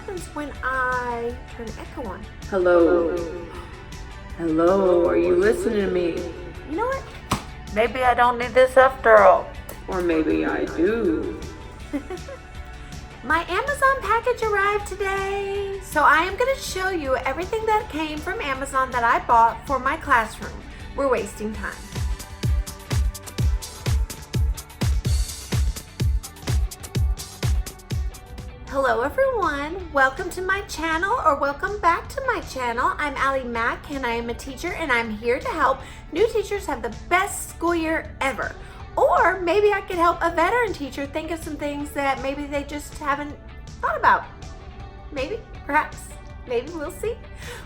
happens when I turn echo on? Hello. Hello, are you listening to me? You know what? Maybe I don't need this after all. Or maybe I do. My Amazon package arrived today. So I am going to show you everything that came from Amazon that I bought for my classroom. We're wasting time. Hello everyone, welcome to my channel, or welcome back to my channel. I'm Allie Mack and I am a teacher, and I'm here to help new teachers have the best school year ever. Or maybe I could help a veteran teacher think of some things that maybe they just haven't thought about. Maybe, perhaps, maybe, we'll see.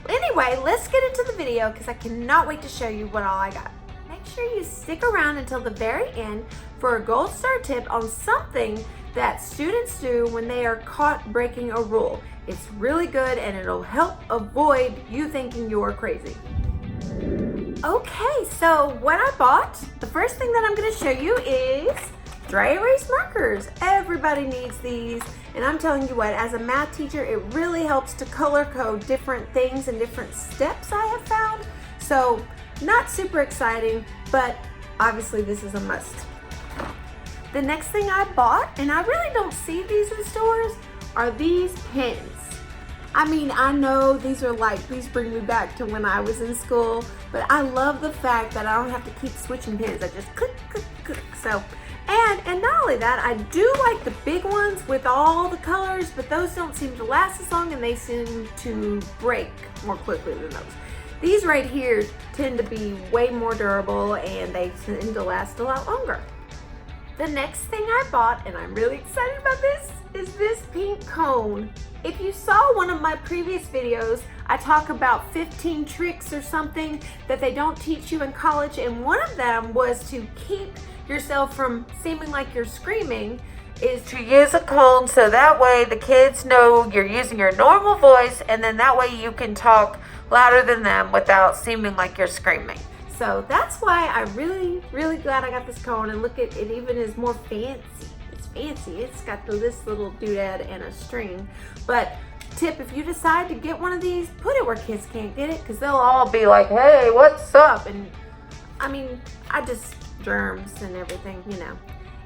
Anyway, let's get into the video because I cannot wait to show you what all I got. Make sure you stick around until the very end for a gold star tip on something that students do when they are caught breaking a rule. It's really good and it'll help avoid you thinking you're crazy. Okay, so what I bought, the first thing that I'm going to show you is dry erase markers. Everybody needs these, and I'm telling you what, as a math teacher, it really helps to color code different things and different steps I have found. So not super exciting, but obviously this is a must. The next thing I bought, and I really don't see these in stores, are these pens. I mean, I know these bring me back to when I was in school, but I love the fact that I don't have to keep switching pens. I just click, click, click. So, and not only that, I do like the big ones with all the colors, but those don't seem to last as long and they seem to break more quickly than those. These right here tend to be way more durable and they tend to last a lot longer. The next thing I bought, and I'm really excited about this, is this pink cone. If you saw one of my previous videos, I talk about 15 tricks or something that they don't teach you in college, and one of them was to keep yourself from seeming like you're screaming, is to use a cone so that way the kids know you're using your normal voice, and then that way you can talk louder than them without seeming like you're screaming. So that's why I'm really, really glad I got this cone, and look at it, even is more fancy. It's fancy. It's got this little doodad and a string. But tip, if you decide to get one of these, put it where kids can't get it, because they'll all be like, hey, what's up? And I mean, germs and everything, you know.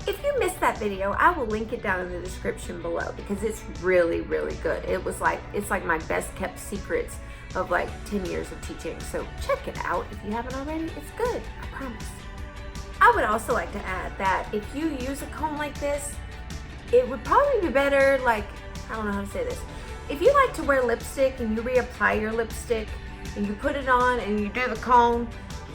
If you missed that video, I will link it down in the description below because it's really, really good. It's like my best kept secrets of like 10 years of teaching. So check it out if you haven't already. It's good, I promise. I would also like to add that if you use a comb like this, it would probably be better, like, I don't know how to say this. If you like to wear lipstick and you reapply your lipstick and you put it on and you do the comb,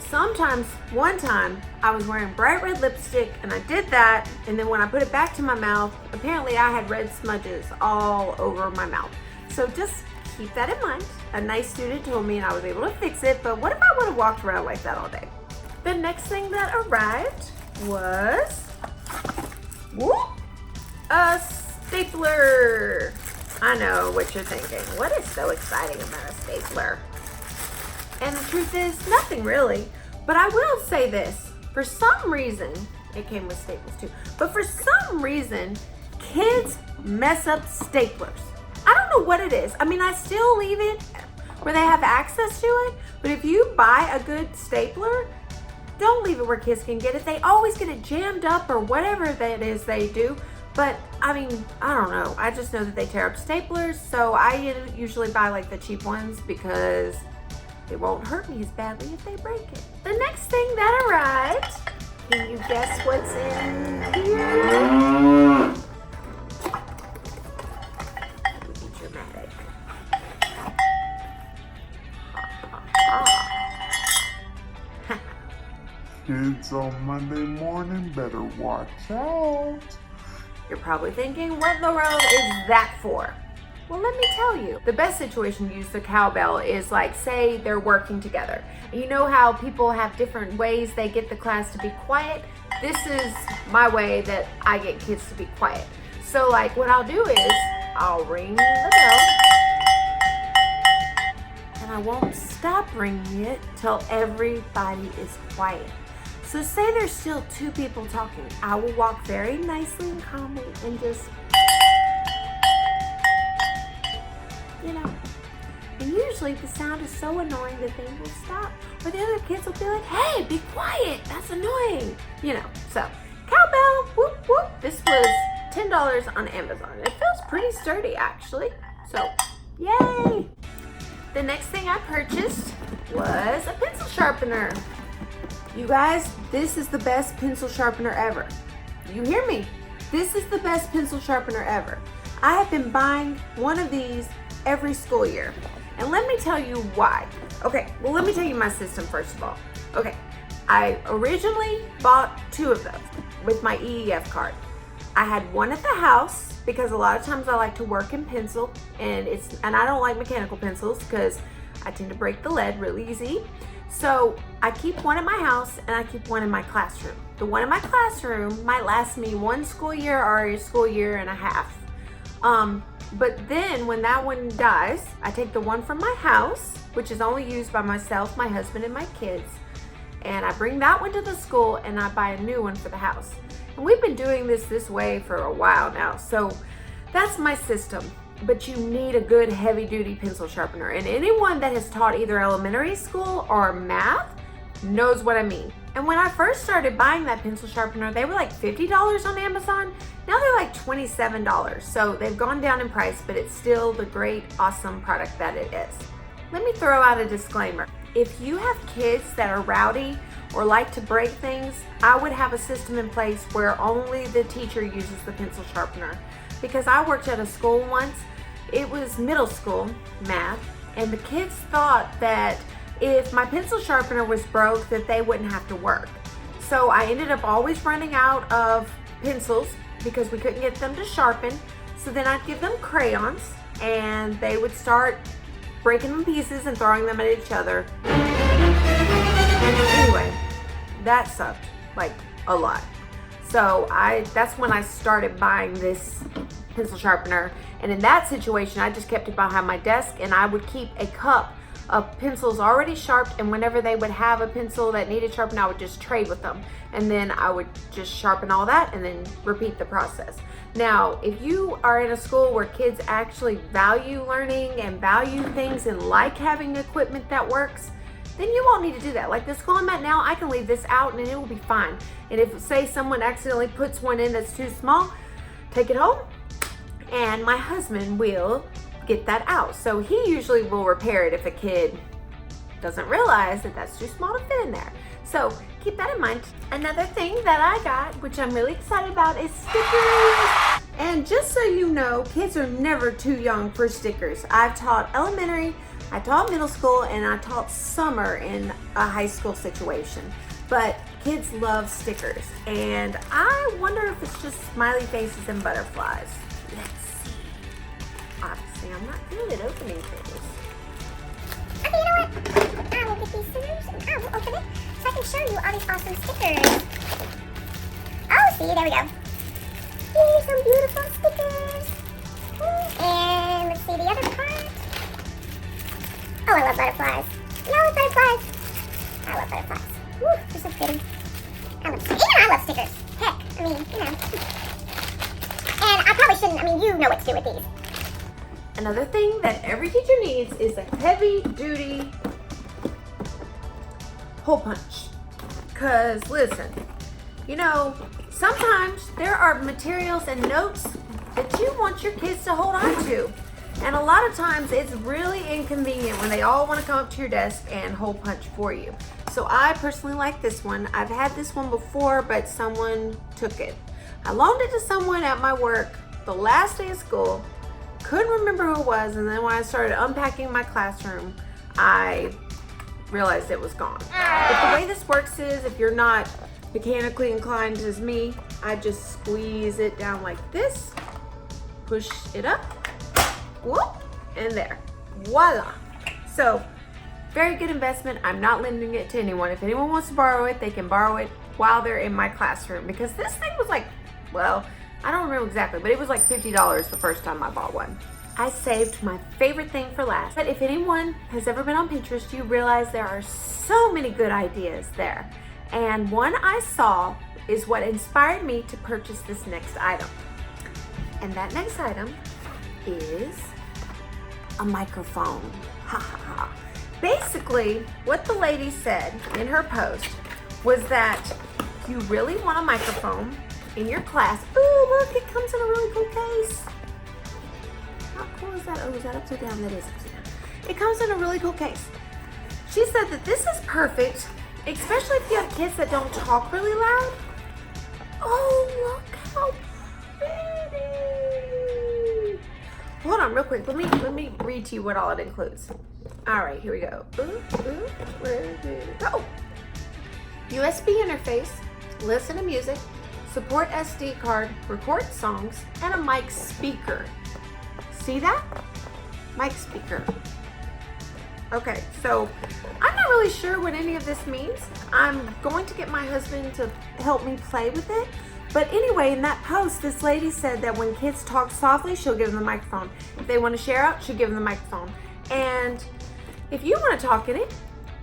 sometimes, one time, I was wearing bright red lipstick and I did that, and then when I put it back to my mouth, apparently I had red smudges all over my mouth. So just keep that in mind. A nice student told me and I was able to fix it, but what if I would have walked around like that all day? The next thing that arrived was a stapler. I know what you're thinking. What is so exciting about a stapler? And the truth is, nothing really. But I will say this, for some reason, it came with staples too, but for some reason, kids mess up staplers. I don't know what it is. I mean, I still leave it where they have access to it, but if you buy a good stapler, don't leave it where kids can get it. They always get it jammed up or whatever that is they do. But I mean, I don't know. I just know that they tear up staplers, so I usually buy like the cheap ones because it won't hurt me as badly if they break it. The next thing that arrived, can you guess what's in here? Be dramatic. Kids on Monday morning better watch out. You're probably thinking, what in the world is that for? Well, let me tell you, the best situation to use the cowbell is like, say they're working together. You know how people have different ways they get the class to be quiet? This is my way that I get kids to be quiet. So like what I'll do is, I'll ring the bell, and I won't stop ringing it till everybody is quiet. So say there's still two people talking. I will walk very nicely and calmly and just And usually the sound is so annoying that they will stop. Or the other kids will be like, hey, be quiet, that's annoying. You know, so cowbell, whoop, whoop. This was $10 on Amazon. It feels pretty sturdy actually. So, yay. The next thing I purchased was a pencil sharpener. You guys, this is the best pencil sharpener ever. You hear me? This is the best pencil sharpener ever. I have been buying one of these every school year. And let me tell you why. Okay, well, let me tell you my system first of all. Okay, I originally bought 2 of those with my EEF card. I had one at the house because a lot of times I like to work in pencil and I don't like mechanical pencils because I tend to break the lead really easy. So I keep one in my house and I keep one in my classroom. The one in my classroom might last me 1 school year or a school year and a half. But then when that one dies, I take the one from my house, which is only used by myself, my husband, and my kids, and I bring that one to the school and I buy a new one for the house. And we've been doing this way for a while now, so that's my system. But you need a good heavy-duty pencil sharpener, and anyone that has taught either elementary school or math knows what I mean. And when I first started buying that pencil sharpener, they were like $50 on Amazon. Now they're like $27. So they've gone down in price, but it's still the great, awesome product that it is. Let me throw out a disclaimer. If you have kids that are rowdy or like to break things, I would have a system in place where only the teacher uses the pencil sharpener. Because I worked at a school once, it was middle school math, and the kids thought that if my pencil sharpener was broke that they wouldn't have to work. So I ended up always running out of pencils because we couldn't get them to sharpen. So then I'd give them crayons and they would start breaking them pieces and throwing them at each other. Anyway, that sucked like a lot. So that's when I started buying this pencil sharpener. And in that situation, I just kept it behind my desk and I would keep a cup of pencils already sharpened, and whenever they would have a pencil that needed sharpened, I would just trade with them. And then I would just sharpen all that and then repeat the process. Now, if you are in a school where kids actually value learning and value things and like having equipment that works, then you won't need to do that. Like the school I'm at now, I can leave this out and it will be fine. And if, say, someone accidentally puts one in that's too small, take it home and my husband will get that out. So he usually will repair it if a kid doesn't realize that that's too small to fit in there. So keep that in mind. Another thing that I got, which I'm really excited about, is stickers. And just so you know, kids are never too young for stickers. I've taught elementary, I taught middle school, and I taught summer in a high school situation. But kids love stickers. And I wonder if it's just smiley faces and butterflies. Let's see. Obviously, I'm not good at opening things. Okay, you know what? I will get these scissors and I will open it so I can show you all these awesome stickers. Oh, see, there we go. Here's some beautiful stickers. And let's see the other part. Oh, I love butterflies. You know, I love butterflies. I love butterflies. Woo, they're so pretty. I love stickers. Even I love stickers. Heck, I mean, you know. And I probably shouldn't, I mean, you know what to do with these. Another thing that every teacher needs is a heavy-duty hole punch. Because, listen, you know, sometimes there are materials and notes that you want your kids to hold on to. And a lot of times it's really inconvenient when they all want to come up to your desk and hole punch for you. So I personally like this one. I've had this one before, but someone took it. I loaned it to someone at my work the last day of school. Couldn't remember who it was, and then when I started unpacking my classroom, I realized it was gone. But the way this works is, if you're not mechanically inclined as me, I just squeeze it down like this, push it up, whoop, and there, voila. So, very good investment. I'm not lending it to anyone. If anyone wants to borrow it, they can borrow it while they're in my classroom, because this thing was like, well, I don't remember exactly, but it was like $50 the first time I bought one. I saved my favorite thing for last. But if anyone has ever been on Pinterest, you realize there are so many good ideas there. And one I saw is what inspired me to purchase this next item. And that next item is a microphone. Ha ha ha. Basically, what the lady said in her post was that you really want a microphone in your class. Ooh, look, it comes in a really cool case. How cool is that? Oh, is that upside down? That is upside down. It comes in a really cool case. She said that this is perfect, especially if you have kids that don't talk really loud. Oh, look how pretty. Hold on real quick. Let me read to you what all it includes. All right, here we go. Where did it go? USB interface, listen to music, support SD card, record songs, and a mic speaker. See that? Mic speaker. Okay, so I'm not really sure what any of this means. I'm going to get my husband to help me play with it. But anyway, in that post, this lady said that when kids talk softly, she'll give them the microphone. If they want to share out, she'll give them the microphone. And if you want to talk in it,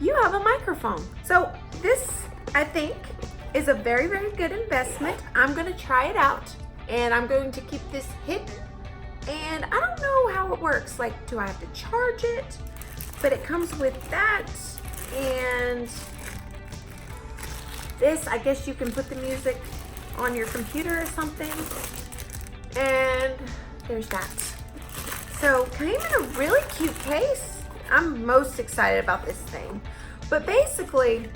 you have a microphone. So this, I think, is a very, very good investment. I'm going to try it out, and I'm going to keep this hidden. And I don't know how it works. Like, do I have to charge it? But it comes with that, and this, I guess you can put the music on your computer or something. And there's that. So came in a really cute case. I'm most excited about this thing. But basically,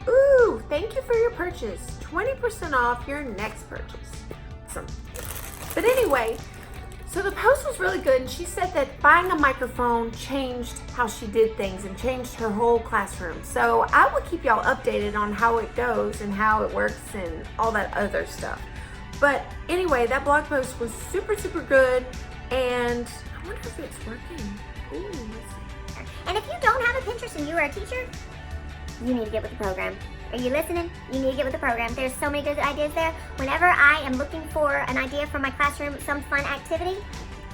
ooh, thank you for your purchase. 20% off your next purchase. Awesome. But anyway, so the post was really good, and she said that buying a microphone changed how she did things and changed her whole classroom. So I will keep y'all updated on how it goes and how it works and all that other stuff. But anyway, that blog post was super, super good, and I wonder if it's working. Ooh, let's see. And if you don't have a Pinterest and you are a teacher, you need to get with the program. Are you listening? You need to get with the program. There's so many good ideas there. Whenever I am looking for an idea for my classroom, some fun activity,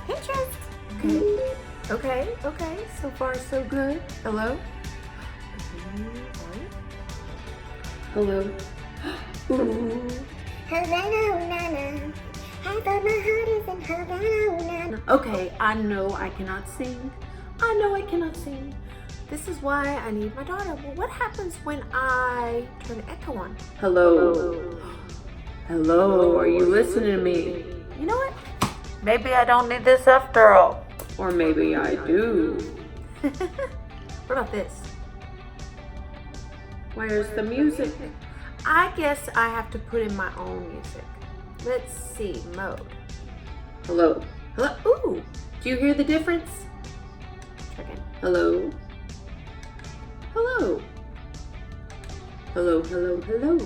Pinterest. Okay. So far, so good. Hello? Hello? Ooh. Havana, Nana. I thought my heart is in Havana, Nana. Okay, I know I cannot sing. This is why I need my daughter. Well, what happens when I turn echo on? Hello? Hello, are you listening to me? You know what? Maybe I don't need this after all. Or maybe I do. What about this? Where's the music? I guess I have to put in my own music. Let's see, mode. Hello? Hello? Ooh, do you hear the difference? Check in. Hello? Hello? Hello?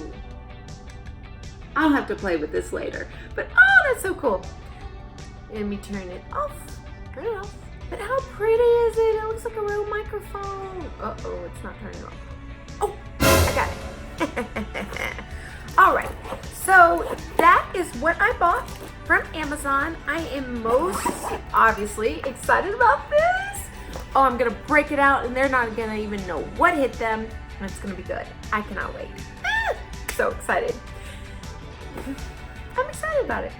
I'll have to play with this later. But oh, that's so cool. Let me turn it off. Turn it off. But how pretty is it? It looks like a real microphone. Uh-oh, it's not turning off. Oh, I got it. All right, so that is what I bought from Amazon. I am most obviously excited about this. Oh, I'm gonna break it out and they're not gonna even know what hit them. And it's gonna be good. I cannot wait. So excited. I'm excited about it.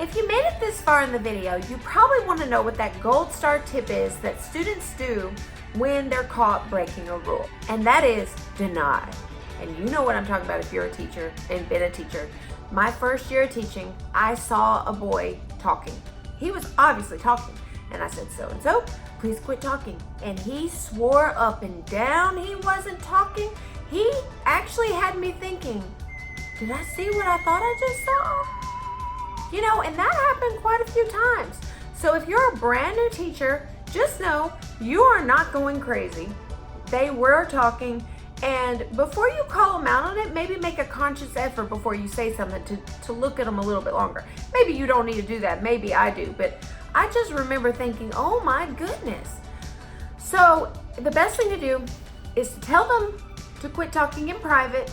If you made it this far in the video, you probably want to know what that gold star tip is that students do when they're caught breaking a rule. And that is deny. And you know what I'm talking about if you're a teacher and been a teacher. My first year of teaching, I saw a boy talking. He was obviously talking. And I said, so-and-so, please quit talking. And he swore up and down he wasn't talking. He actually had me thinking, did I see what I thought I just saw? You know, and that happened quite a few times. So if you're a brand new teacher, just know you are not going crazy. They were talking, and before you call them out on it, maybe make a conscious effort before you say something to look at them a little bit longer. Maybe you don't need to do that, maybe I do, but I just remember thinking, oh my goodness. So the best thing to do is to tell them to quit talking in private,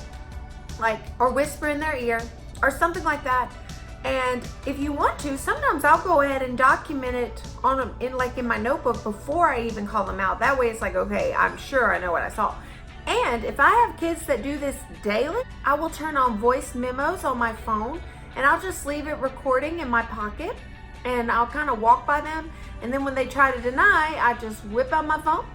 like, or whisper in their ear, or something like that. And if you want to, sometimes I'll go ahead and document it in my notebook before I even call them out. That way it's like, okay, I'm sure I know what I saw. And if I have kids that do this daily, I will turn on voice memos on my phone and I'll just leave it recording in my pocket. and I'll kind of walk by them, and then when they try to deny, I just whip out my phone,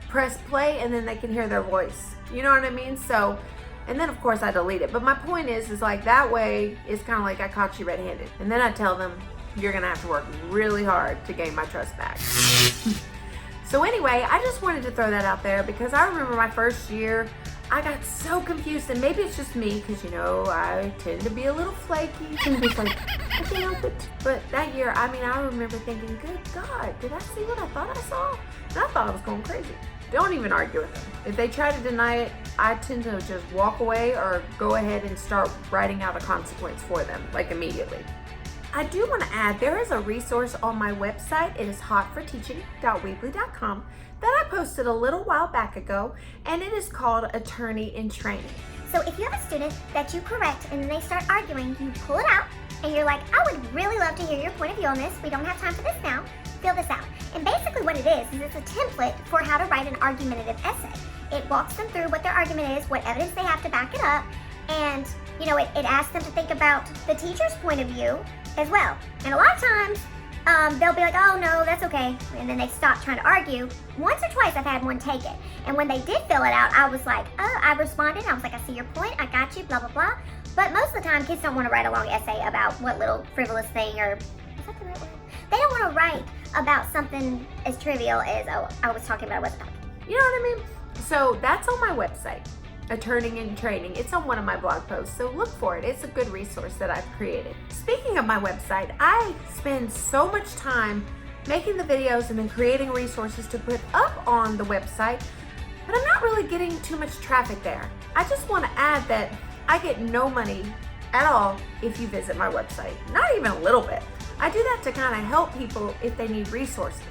press play, and then they can hear their voice. You know what I mean? So, and then of course I delete it. But my point is like that way it's kind of like I caught you red-handed. And then I tell them, you're gonna have to work really hard to gain my trust back. So anyway, I just wanted to throw that out there because I remember my first year, I got so confused, and maybe it's just me because, you know, I tend to be a little flaky. I can't help it. But that year, I mean, I remember thinking, good God, did I see what I thought I saw? And I thought I was going crazy. Don't even argue with them. If they try to deny it, I tend to just walk away or go ahead and start writing out a consequence for them, like immediately. I do want to add, there is a resource on my website. It is hotforteaching.weebly.com that I posted a little while back ago, and it is called Attorney in Training. So if you have a student that you correct and then they start arguing, you pull it out and you're like, I would really love to hear your point of view on this. We don't have time for this now. Fill this out. And basically what it is it's a template for how to write an argumentative essay. It walks them through what their argument is, what evidence they have to back it up, and you know, it asks them to think about the teacher's point of view as well. And a lot of times, they'll be like, oh no, that's okay. And then they stop trying to argue. Once or twice I've had one take it. And when they did fill it out, I was like, oh, I responded. I was like, I see your point. I got you, blah, blah, blah. But most of the time, kids don't want to write a long essay about what little frivolous thing or, is that the right word? They don't want to write about something as trivial as, oh, I was talking about, I wasn't talking. You know what I mean? So that's on my website, Attorney in Training. It's on one of my blog posts, so look for it. It's a good resource that I've created. Speaking of my website, I spend so much time making the videos and then creating resources to put up on the website, but I'm not really getting too much traffic there. I just want to add that I get no money at all if you visit my website, not even a little bit. I do that to kind of help people if they need resources.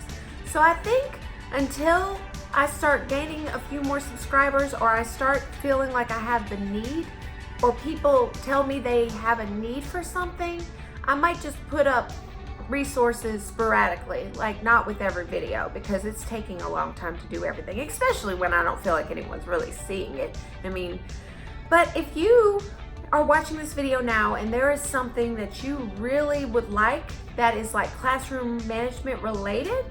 So I think until I start gaining a few more subscribers, or I start feeling like I have the need, or people tell me they have a need for something, I might just put up resources sporadically, like not with every video, because it's taking a long time to do everything, especially when I don't feel like anyone's really seeing it. I mean, but if you are watching this video now and there is something that you really would like that is like classroom management related,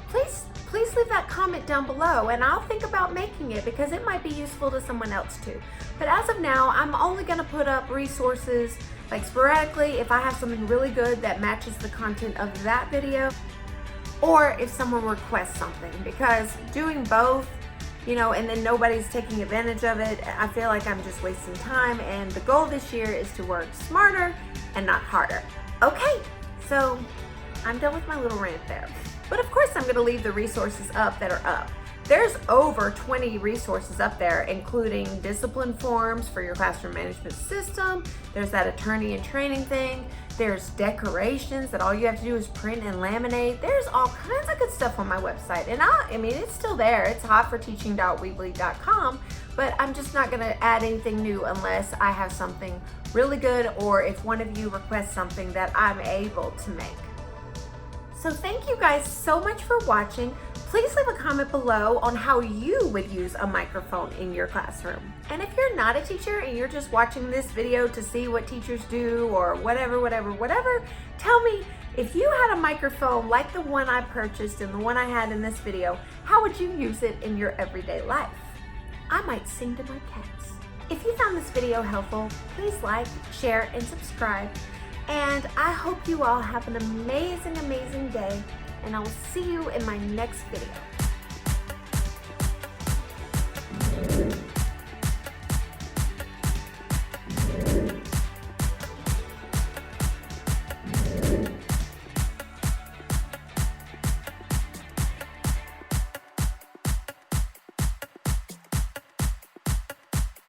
please leave that comment down below and I'll think about making it because it might be useful to someone else too. But as of now, I'm only gonna put up resources like sporadically if I have something really good that matches the content of that video, or if someone requests something, because doing both, you know, and then nobody's taking advantage of it, I feel like I'm just wasting time, and the goal this year is to work smarter and not harder. Okay, so I'm done with my little rant there. But of course I'm gonna leave the resources up that are up. There's over 20 resources up there, including discipline forms for your classroom management system. There's that attorney in training thing. There's decorations that all you have to do is print and laminate. There's all kinds of good stuff on my website. And I mean, it's still there. It's hotforteaching.weebly.com, but I'm just not gonna add anything new unless I have something really good, or if one of you requests something that I'm able to make. So thank you guys so much for watching. Please leave a comment below on how you would use a microphone in your classroom. And if you're not a teacher and you're just watching this video to see what teachers do or whatever, tell me, if you had a microphone like the one I purchased and the one I had in this video, how would you use it in your everyday life? I might sing to my cats. If you found this video helpful, please like, share, and subscribe. And I hope you all have an amazing, amazing day, and I will see you in my next video.